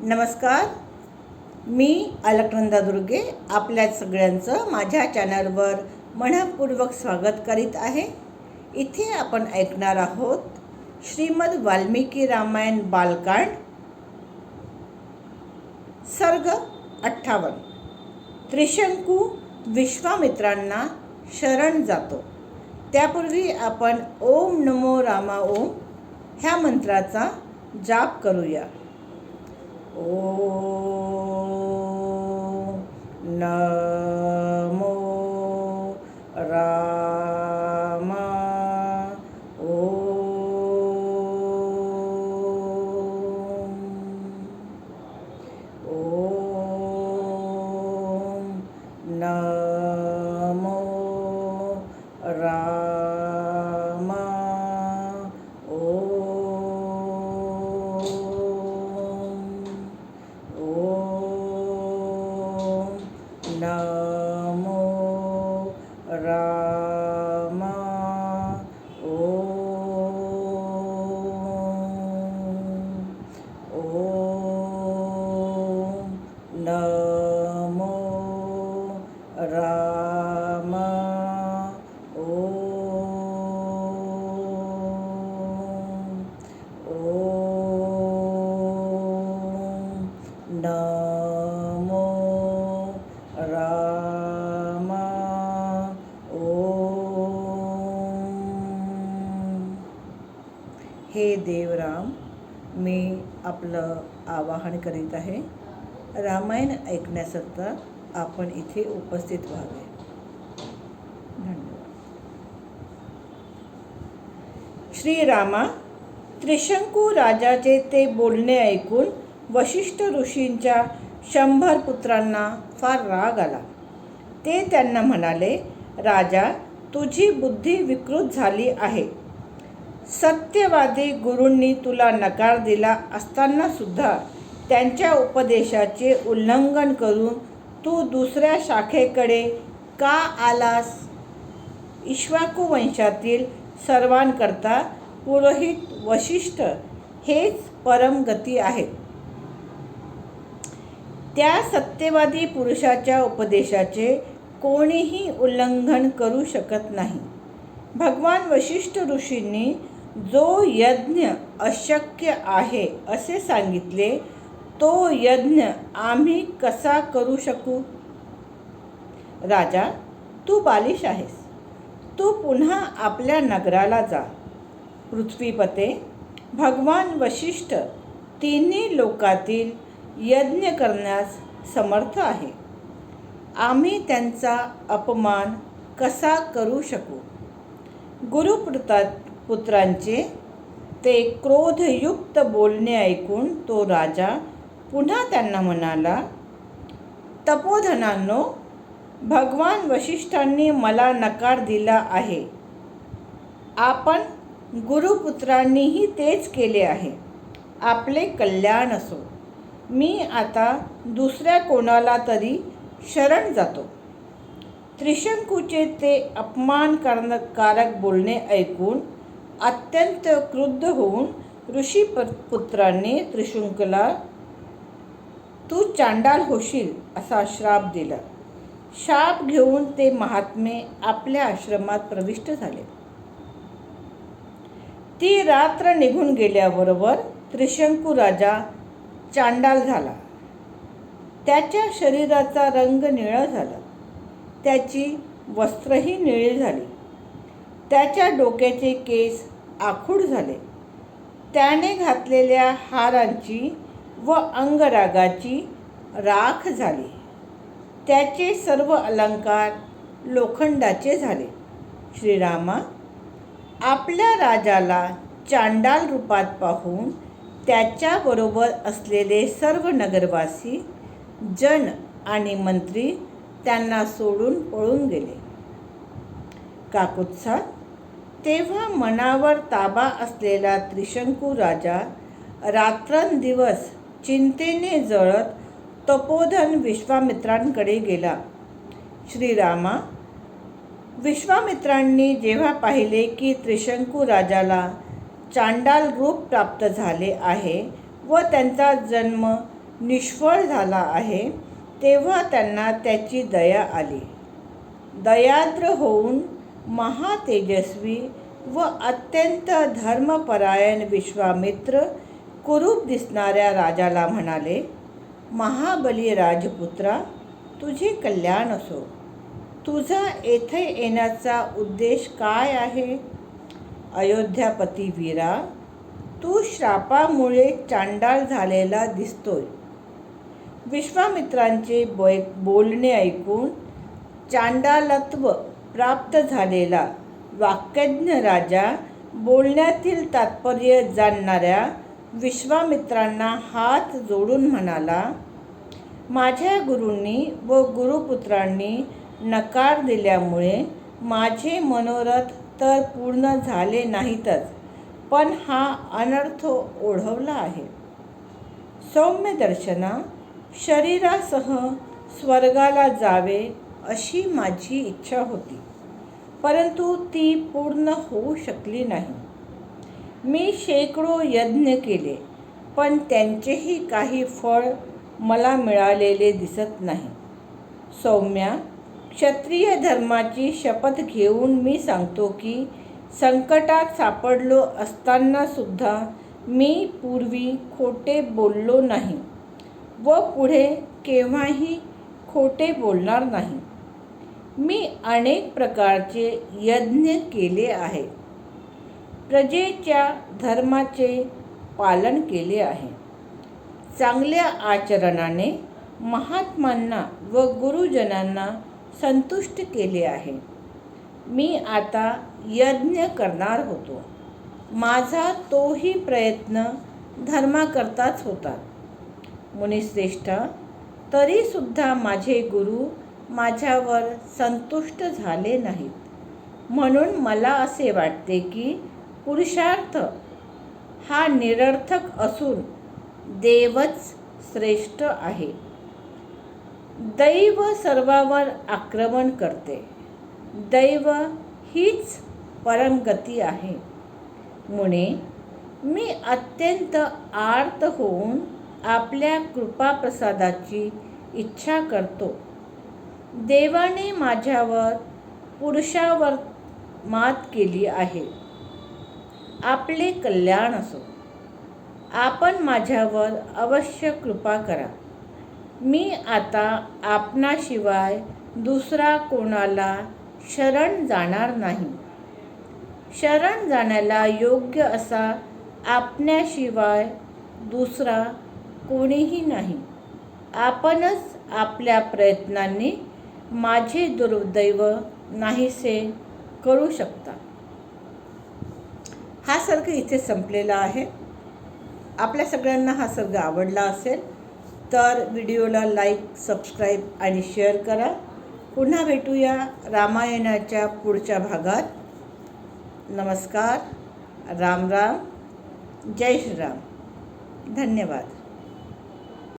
नमस्कार, मी अलकनंदा दुर्गे आपल्या सगळ्यांचं माझ्या चॅनलवर मनःपूर्वक स्वागत करीत आहे. इथे आपण ऐकणार आहोत श्रीमद वाल्मिकी रामायण बालकांड सर्ग 58. त्रिशंकू विश्वामित्रांना शरण जातो. त्यापूर्वी आपण ओम नमो रामा ओम ह्या मंत्राचा जाप करूया. ओम नमो रामा ओम. ओम नमो रामा नमो रामा ओम नमो रामा नमो रामा ओम. हे देवराम, मी आपलं आवाहन करीत आहे. रामायण ऐकण्याकरता आपण इथे उपस्थित व्हावे. धन्यवाद. श्रीरामा, त्रिशंकू राजाचे ते बोलणे ऐकून वशिष्ठ ऋषींच्या 100 पुत्रांना फार राग आला. ते त्यांना म्हणाले, राजा, तुझी बुद्धी विकृत झाली आहे. सत्यवादी गुरूंनी तुला नकार दिला असताना सुद्धा त्यांच्या उपदेशाचे उल्लंघन करून तू दुसऱ्या शाखेकडे का आलास? इक्ष्वाकू वंशातील सर्वांकरता पुरोहित वशिष्ठ हेच परम गती आहेत. त्या सत्यवादी पुरुषाच्या उपदेशाचे कोणीही उल्लंघन करू शकत नाही. भगवान वशिष्ठ ऋषींनी जो यज्ञ अशक्य आहे असे सांगितले, तो यज्ञ आम्ही कसा करू शकू? राजा, तू बालिश आहेस. तू पुन्हा आपल्या नगराला जा. पृथ्वीपते, भगवान वशिष्ठ तिन्ही लोकातील यज्ञ करण्यास समर्थ आहे. आम्ही त्यांचा अपमान कसा करू शकू? गुरुपुत्रांचे ते क्रोधयुक्त बोलणे ऐकून तो राजा पुन्हा त्यांना म्हणाला, तपोधनांनो, भगवान वशिष्ठांनी मला नकार दिला आहे. आपण गुरुपुत्रांनीही तेच केले आहे. आपले कल्याण असो. मी आता दुसऱ्या कोणाला तरी शरण जातो. त्रिशंकूचे ते अपमानकारक बोलणे ऐकून अत्यंत क्रुद्ध होऊन ऋषीपुत्रांनी त्रिशंकूला तू चांडाल होशील असा श्राप दिला. शाप घेऊन ते महात्मे आपल्या आश्रमात प्रविष्ट झाले. ती रात्र निघून गेल्याबरोबर त्रिशंकू राजा चांडाल झाला. त्याच्या शरीराचा रंग निळा झाला. त्याची वस्त्रही निळी झाली. त्याच्या डोक्याचे केस आखूड झाले. त्याने घातलेल्या हारांची व अंगरागाची राख झाली. त्याचे सर्व अलंकार लोखंडाचे झाले. श्रीरामा, आपल्या राजाला चांडाल रूपात पाहून त्याच्याबरोबर असलेले सर्व नगरवासी, जन आणि मंत्री त्यांना सोडून पळून गेले. काकुत्सा, तेव्हा मनावर ताबा असलेला त्रिशंकू राजा रात्रंदिवस चिंतेने जळत तपोधन विश्वामित्रांकडे गेला. श्रीरामा, विश्वामित्रांनी जेव्हा पाहिले की त्रिशंकू राजाला चांडाल रूप प्राप्त झाले आहे व त्यांचा जन्म निष्फळ झाला आहे, तेव्हा त्यांना त्याची दया आली. दयाद्र होऊन महातेजस्वी व अत्यंत धर्मपरायण विश्वामित्र कुरूप दिसणाऱ्या राजाला म्हणाले, महाबली राजपुत्रा, तुझे कल्याण असो. तुझा येथे येण्याचा उद्देश काय आहे? अयोध्यापती वीरा, तू श्रापामुळे चांडाळ झालेला दिसतोय. विश्वामित्रांचे बोलणे ऐकून चांडालत्व प्राप्त झालेला वाक्यज्ञ राजा बोलण्यातील तात्पर्य जाणणाऱ्या विश्वामित्रांना हात जोडून म्हणाला, माझ्या गुरूंनी व गुरुपुत्रांनी नकार दिल्यामुळे माझे मनोरथ तर पूर्ण झाले नाहीतच, पण हा अनर्थ ओढवला आहे. सौम्य दर्शना, शरीरासह स्वर्गाला जावे अशी माझी इच्छा होती, परंतु ती पूर्ण होऊ शकली नाही. मी शेकडो यज्ञ केले, पण त्यांचेही काही फळ मला मिळालेले दिसत नाही. सौम्या, क्षत्रिय धर्माची शपथ घेऊन मी सांगतो की संकटात सापडलो असताना सुद्धा मी पूर्वी खोटे बोललो नाही व पुढे केव्हाही खोटे बोलणार नाही. मी अनेक प्रकारचे यज्ञ केले आहे. प्रजेच्या धर्माचे पालन केले आहे. चांगल्या आचरणाने महात्मांना व गुरुजनांना संतुष्ट केले आहे. मी आता यज्ञ करणार होतो. माझा तोही प्रयत्न धर्माकरताच होता. मुनिश्रेष्ठा, तरीसुद्धा माझे गुरु माझ्यावर संतुष्ट झाले नाहीत. म्हणून मला असे वाटते की पुरुषार्थ हा निरर्थक असून देवच श्रेष्ठ आहे. दैव सर्वावर आक्रमण करते. दैव हीच परमगती आहे. मुने, मी अत्यंत आर्त होऊन आपल्या कृपाप्रसादाची इच्छा करतो. देवाने माझ्यावर पुरुषावर मात केली आहे. आपले कल्याण असो. आपण माझ्यावर अवश्य कृपा करा. मी आता आपणाशिवाय दुसरा कोणाला शरण जाणार नाही. शरण जाण्याला योग्य असा आपण्याशिवाय दुसरा कोणीही नाही. आपणच आपल्या प्रयत्नांनी माझे दुर्दैव नाहीसे करू शकता. हा सर्ग इथे संपलेला आहे. आपल्या सगळ्यांना हा सर्ग आवडला असेल तर व्हिडिओला लाईक, सबस्क्राईब आणि शेअर करा. पुन्हा भेटूया रामायणाच्या पुढच्या भागात. नमस्कार. राम राम. जय श्रीराम. धन्यवाद.